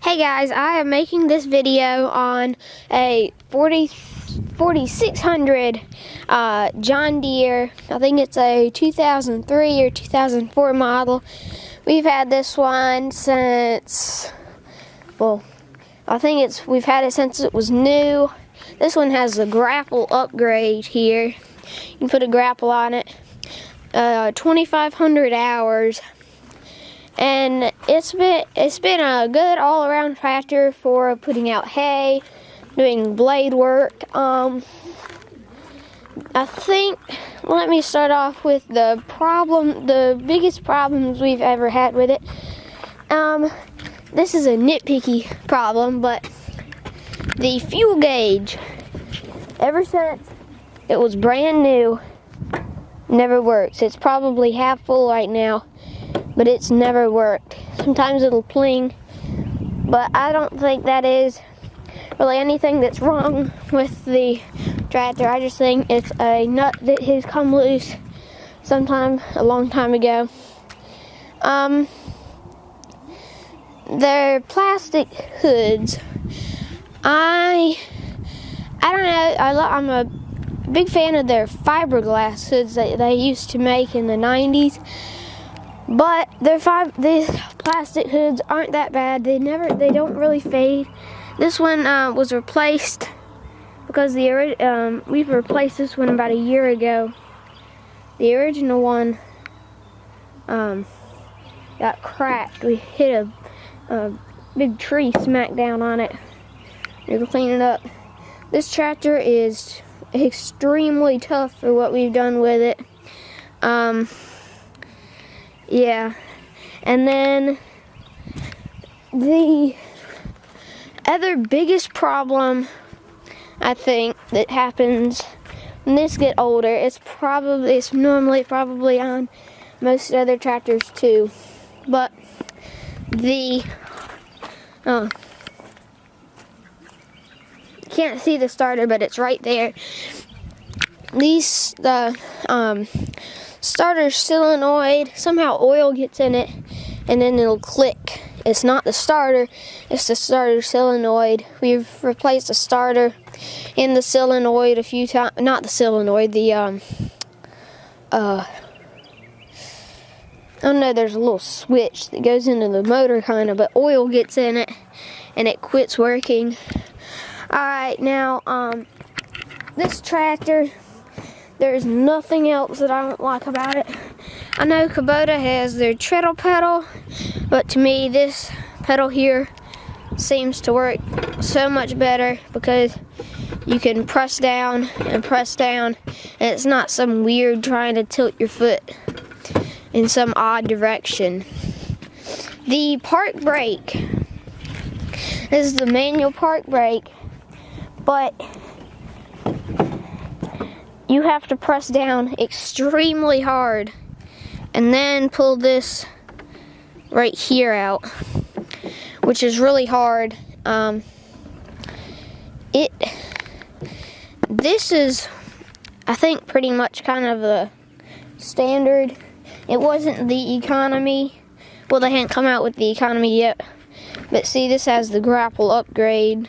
Hey guys, I am making this video on a 4600 John Deere. I think it's a 2003 or 2004 model. We've had this one since, well, we've had it since it was new. This one has a grapple upgrade here. You can put a grapple on it. 2,500 hours. And it's been a good all-around tractor for putting out hay, doing blade work. I think, let me start off with the biggest problems we've ever had with it. This is a nitpicky problem, but the fuel gauge, ever since it was brand new, never works. It's probably half full right now, but it's never worked. Sometimes it'll pling, but I don't think that is really anything that's wrong with the tractor. I just think it's a nut that has come loose sometime a long time ago. They're plastic hoods. I don't know. I'm a big fan of their fiberglass hoods that they used to make in the 90s. But the plastic hoods aren't that bad. They don't really fade. This one was replaced because we've replaced this one about a year ago. The original one got cracked. We hit a big tree smack down on it. We're cleaning it up. This tractor is extremely tough for what we've done with it. Yeah, and then the other biggest problem I think that happens when this gets older, it's normally probably on most other tractors too, but can't see the starter, but it's right there. Starter solenoid, somehow oil gets in it and then it'll click. It's not the starter, it's the starter solenoid. We've replaced the starter and the solenoid a few times. Not the solenoid, oh no, there's a little switch that goes into the motor kind of, but oil gets in it and it quits working. Alright, now this tractor, there's nothing else that I don't like about it. I know Kubota has their Treadle Pedal, but to me this pedal here seems to work so much better because you can press down, and it's not some weird trying to tilt your foot in some odd direction. The park brake, this is the manual park brake, but you have to press down extremely hard and then pull this right here out, which is really hard. This is, I think, pretty much kind of the standard. It wasn't the economy. Well, they hadn't come out with the economy yet. But see, this has the grapple upgrade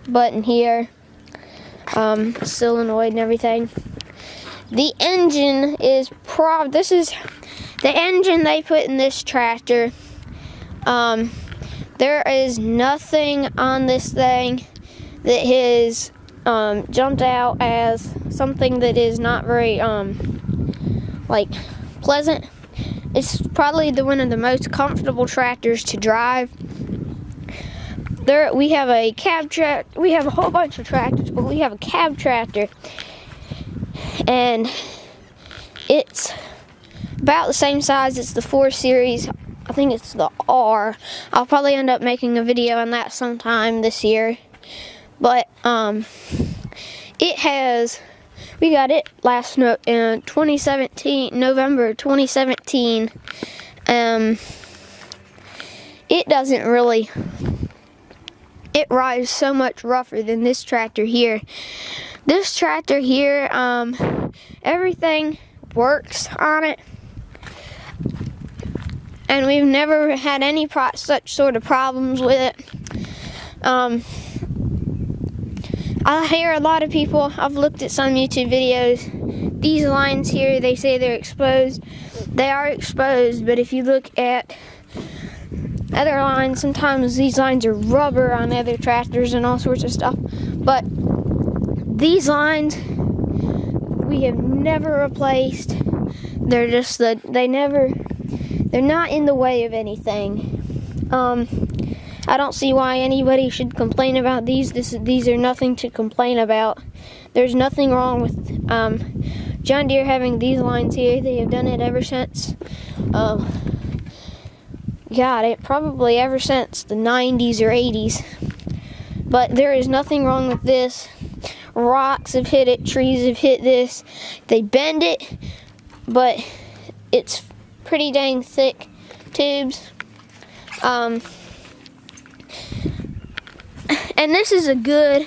button here, solenoid and everything. The engine is this is the engine they put in this tractor. There is nothing on this thing that has jumped out as something that is not very pleasant. It's probably one of the most comfortable tractors to drive. We have a cab tractor. We have a whole bunch of tractors, but we have a cab tractor. And it's about the same size. It's the 4 Series. I think it's the R. I'll probably end up making a video on that sometime this year. But we got it in 2017, November 2017. It rides so much rougher than this tractor here. This tractor here, everything works on it. and we've never had any such sort of problems with it. I hear a lot of people, I've looked at some YouTube videos, these lines here, they say they're exposed. They are exposed, but if you look at other lines, sometimes these lines are rubber on other tractors and all sorts of stuff. But these lines, we have never replaced. They're just they're not in the way of anything. I don't see why anybody should complain about these. These are nothing to complain about. There's nothing wrong with John Deere having these lines here. They have done it ever since, probably ever since the 90s or 80s. But there is nothing wrong with this. Rocks have hit it, trees have hit this. They bend it, but it's pretty dang thick tubes. And this is a good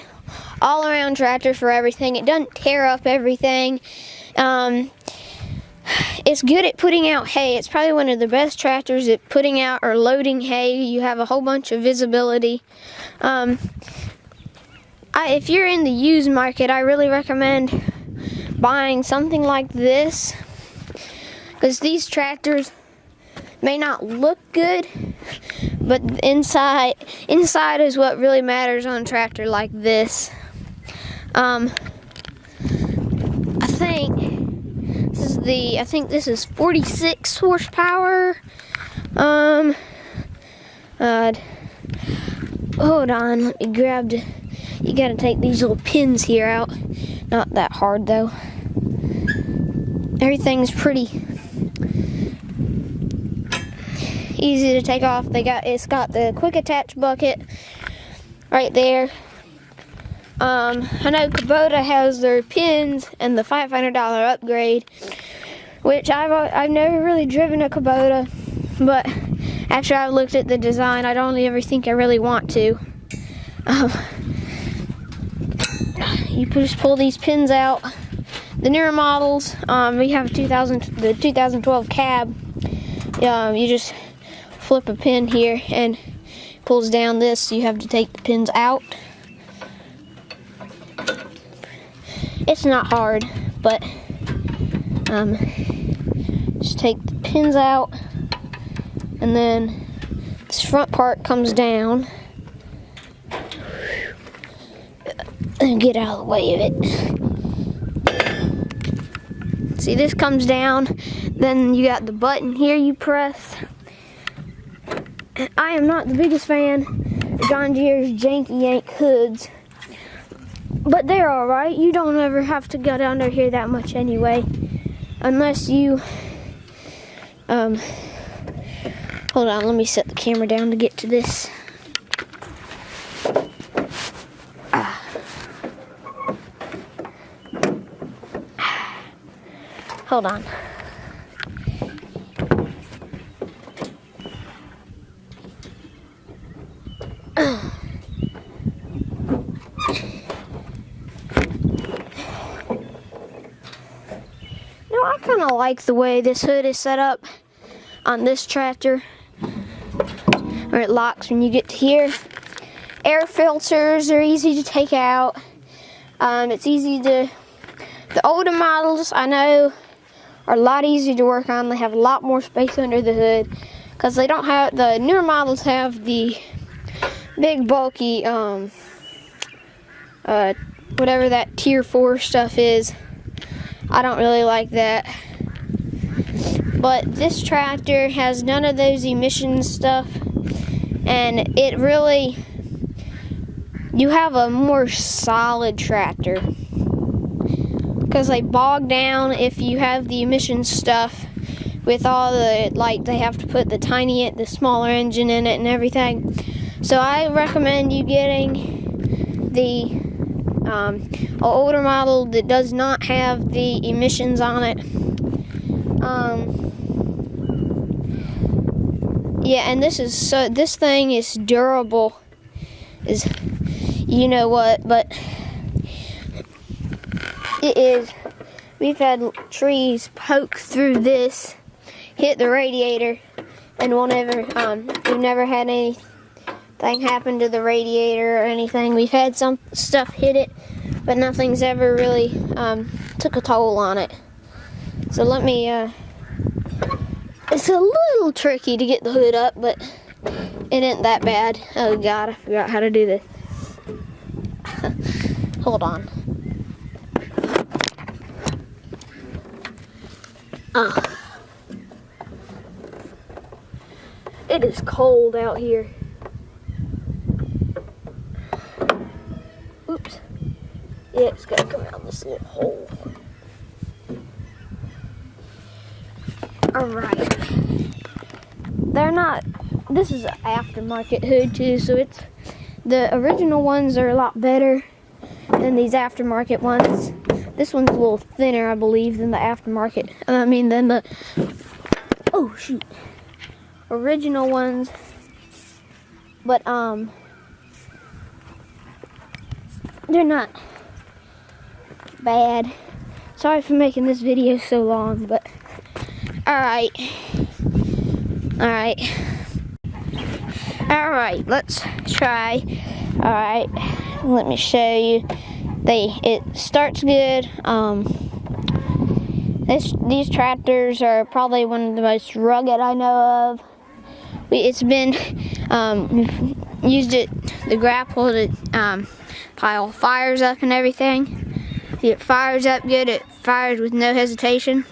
all-around tractor for everything. It doesn't tear up everything. It's good at putting out hay. It's probably one of the best tractors at putting out or loading hay. You have a whole bunch of visibility. If you're in the used market, I really recommend buying something like this, because these tractors may not look good, but inside is what really matters on a tractor like this. I think this is 46 horsepower. Hold on, let me grab you gotta take these little pins here out. Not that hard though. Everything's pretty easy to take off. It's got the quick attach bucket right there. I know Kubota has their pins and the $500 upgrade, which I've never really driven a Kubota, but after I've looked at the design, I don't ever think I really want to. You just pull these pins out. The newer models, we have the 2012 cab. You just flip a pin here and it pulls down this. You have to take the pins out. It's not hard, but just take the pins out, and then this front part comes down. And get out of the way of it. See, this comes down, then you got the button here you press. I am not the biggest fan of John Deere's janky yank hoods, but they're alright. You don't ever have to get under here that much anyway, unless you hold on, let me set the camera down to get to this. Hold on. I kind of like the way this hood is set up on this tractor, where it locks when you get to here. Air filters are easy to take out. It's easy to. The older models, I know, are a lot easier to work on. They have a lot more space under the hood, because they don't have, the newer models have the big bulky whatever that tier 4 stuff is. I don't really like that, but this tractor has none of those emissions stuff, and it really, you have a more solid tractor. Because they bog down if you have the emissions stuff with all the, like, they have to put the smaller engine in it and everything. So I recommend you getting the older model that does not have the emissions on it. Yeah, and this thing is durable, is, you know what, but it is. We've had trees poke through this, hit the radiator, and we've never had anything happen to the radiator or anything. We've had some stuff hit it, but nothing's ever really took a toll on it. So let me, it's a little tricky to get the hood up, but it ain't that bad. Oh God, I forgot how to do this. Hold on. It is cold out here. Oops. Yeah, it's gotta come out this little hole. Alright. They're not, this is an aftermarket hood too, so the original ones are a lot better than these aftermarket ones. This one's a little thinner, I believe, than the aftermarket. Than the, oh shoot, original ones. But, they're not bad. Sorry for making this video so long, but, alright, let's try. Alright, let me show you. It starts good. These tractors are probably one of the most rugged I know of. It's been used the grapple to pile fires up and everything. See, it fires up good. It fires with no hesitation.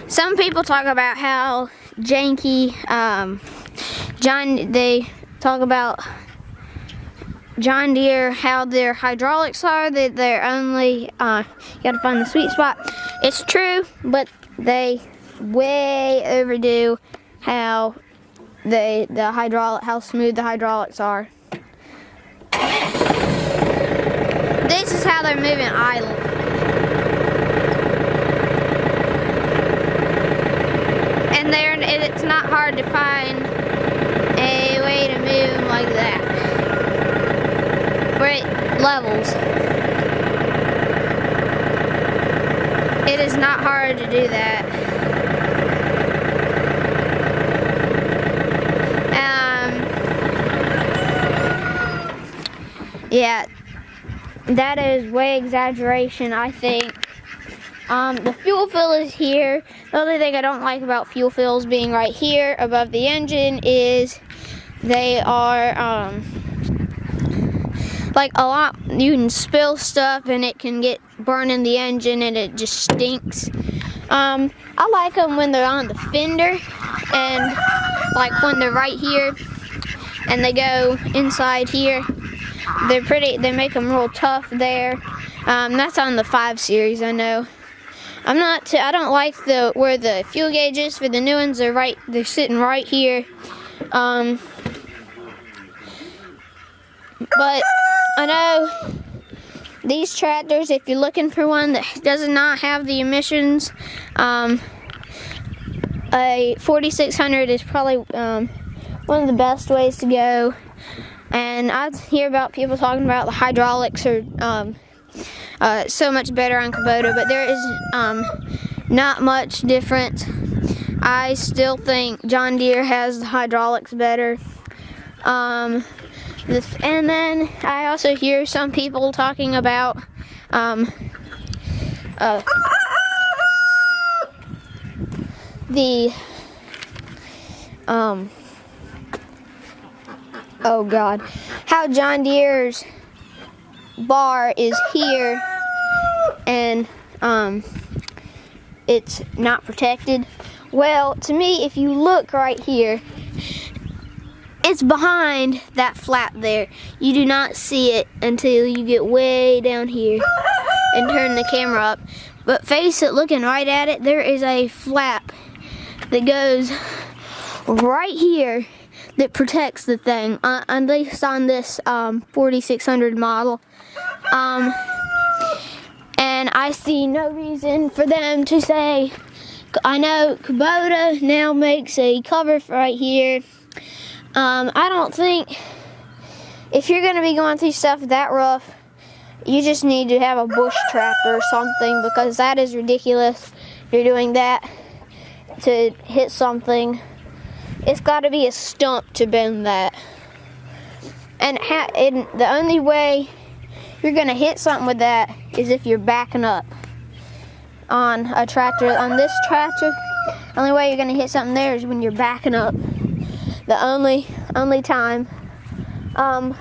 Some people talk about how janky they talk about John Deere, how their hydraulics are, that they're only, you gotta find the sweet spot. It's true, but they way overdo how how smooth the hydraulics are. This is how they're moving idle. And it's not hard to find a way to move them like that, where it levels. It is not hard to do that. Yeah, that is way exaggeration, I think. The fuel fill is here. The only thing I don't like about fuel fills being right here above the engine is they are like a lot, you can spill stuff and it can get burned in the engine and it just stinks. I like them when they're on the fender and like when they're right here and they go inside here. They make them real tough there. That's on the 5 Series, I know. I don't like where the fuel gauge is for the new ones. They're sitting right here. But I know these tractors, if you're looking for one that does not have the emissions, a 4600 is probably one of the best ways to go. And I hear about people talking about the hydraulics are so much better on Kubota, but there is not much difference. I still think John Deere has the hydraulics better. And then I also hear some people talking about oh God, how John Deere's bar is here and it's not protected. Well, to me, if you look right here, it's behind that flap there. You do not see it until you get way down here and turn the camera up. But face it, looking right at it, there is a flap that goes right here that protects the thing, at least on this 4600 model. And I see no reason for them to say, I know Kubota now makes a cover right here. I don't think, if you're going to be going through stuff that rough, you just need to have a bush tractor or something, because that is ridiculous. You're doing that to hit something. It's got to be a stump to bend that. And the only way you're going to hit something with that is if you're backing up on a tractor. On this tractor, the only way you're going to hit something there is when you're backing up. The only time. And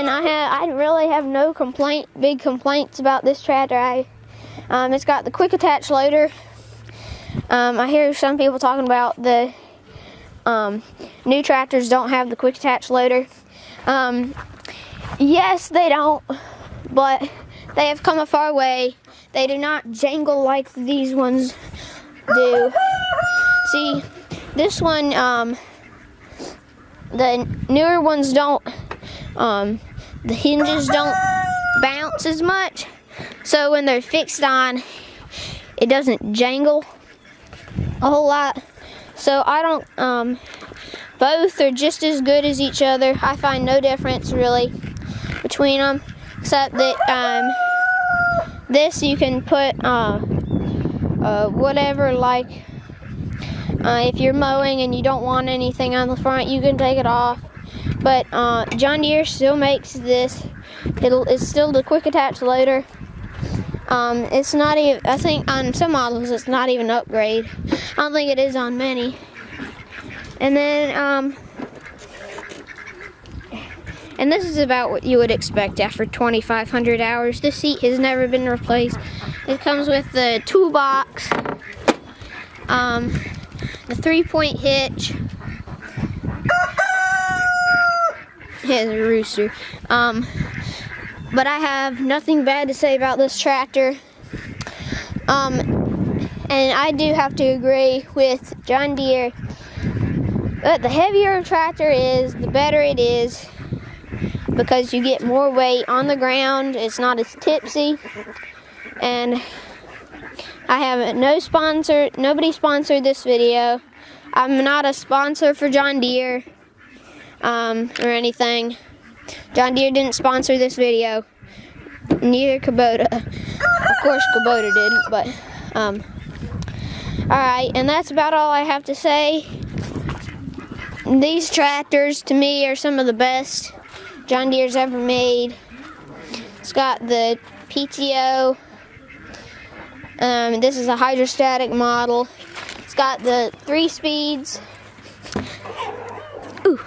I really have no big complaints about this tractor. It's got the quick attach loader. I hear some people talking about the new tractors don't have the quick attach loader. Yes, they don't, but they have come a far way. They do not jangle like these ones do. See, this one, the newer ones don't, the hinges don't bounce as much. So when they're fixed on, it doesn't jangle a whole lot. So I don't, both are just as good as each other. I find no difference really between them, except that this you can put whatever, like if you're mowing and you don't want anything on the front, you can take it off. But John Deere still makes this. It's still the quick attach loader. It's not even, I think on some models it's not even an upgrade. I don't think it is on many. And then and this is about what you would expect after 2,500 hours. This seat has never been replaced. It comes with the toolbox, the 3-point hitch. Here's a rooster. But I have nothing bad to say about this tractor. And I do have to agree with John Deere that the heavier a tractor is, the better it is, because you get more weight on the ground. It's not as tipsy. And I have no sponsor. Nobody sponsored this video. I'm not a sponsor for John Deere or anything. John Deere didn't sponsor this video. Neither Kubota. Of course Kubota didn't, but alright, and that's about all I have to say. These tractors to me are some of the best John Deere's ever made. It's got the PTO. This is a hydrostatic model. It's got the 3 speeds. Ooh,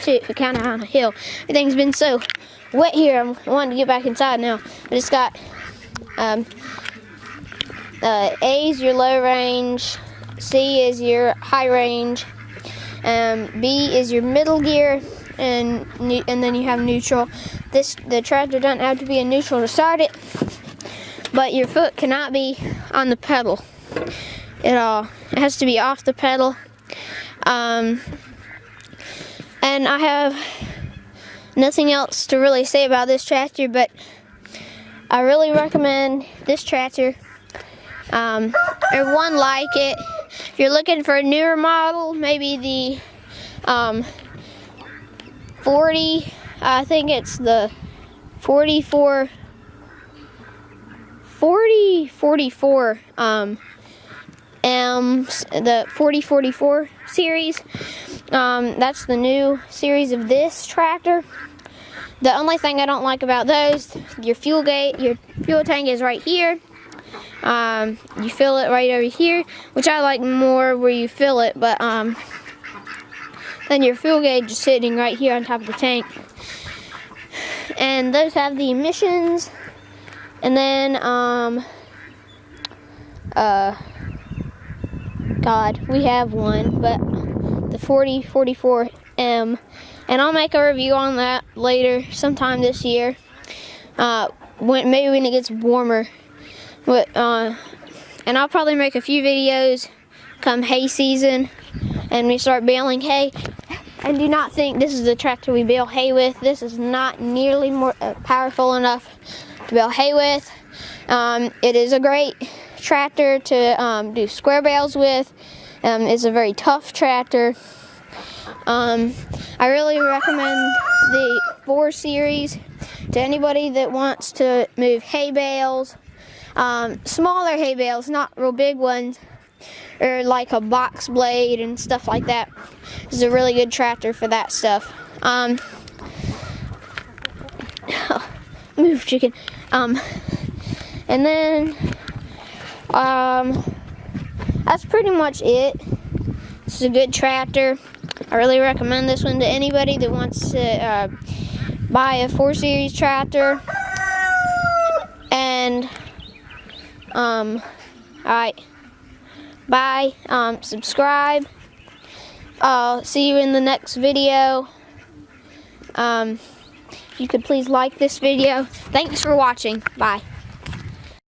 shoot, I kind of on a hill. Everything's been so wet here. I'm wanting to get back inside now. But it's got A is your low range, C is your high range, B is your middle gear, and then you have neutral. The tractor doesn't have to be in neutral to start it, but your foot cannot be on the pedal at all. It has to be off the pedal. And I have nothing else to really say about this tractor, but I really recommend this tractor, or one like it. If you're looking for a newer model, maybe the 40, I think it's the 44 the 4044 series. That's the new series of this tractor. The only thing I don't like about those, your fuel tank is right here. You fill it right over here, which I like more where you fill it, but then your fuel gauge is sitting right here on top of the tank. And those have the emissions, and then God, we have one, but the 4044M, and I'll make a review on that later, sometime this year, maybe when it gets warmer. But and I'll probably make a few videos come hay season, and we start baling hay. And do not think this is the tractor we bale hay with. This is not nearly more powerful enough to bale hay with. It is a great tractor to do square bales with. It's a very tough tractor. I really recommend the 4 Series to anybody that wants to move hay bales, smaller hay bales, not real big ones, or like a box blade and stuff like that. This is a really good tractor for that stuff. Move, chicken. And then that's pretty much it. This is a good tractor. I really recommend this one to anybody that wants to buy a 4 Series tractor. And alright, bye. Subscribe. See you in the next video. If you could please like this video. Thanks for watching. Bye.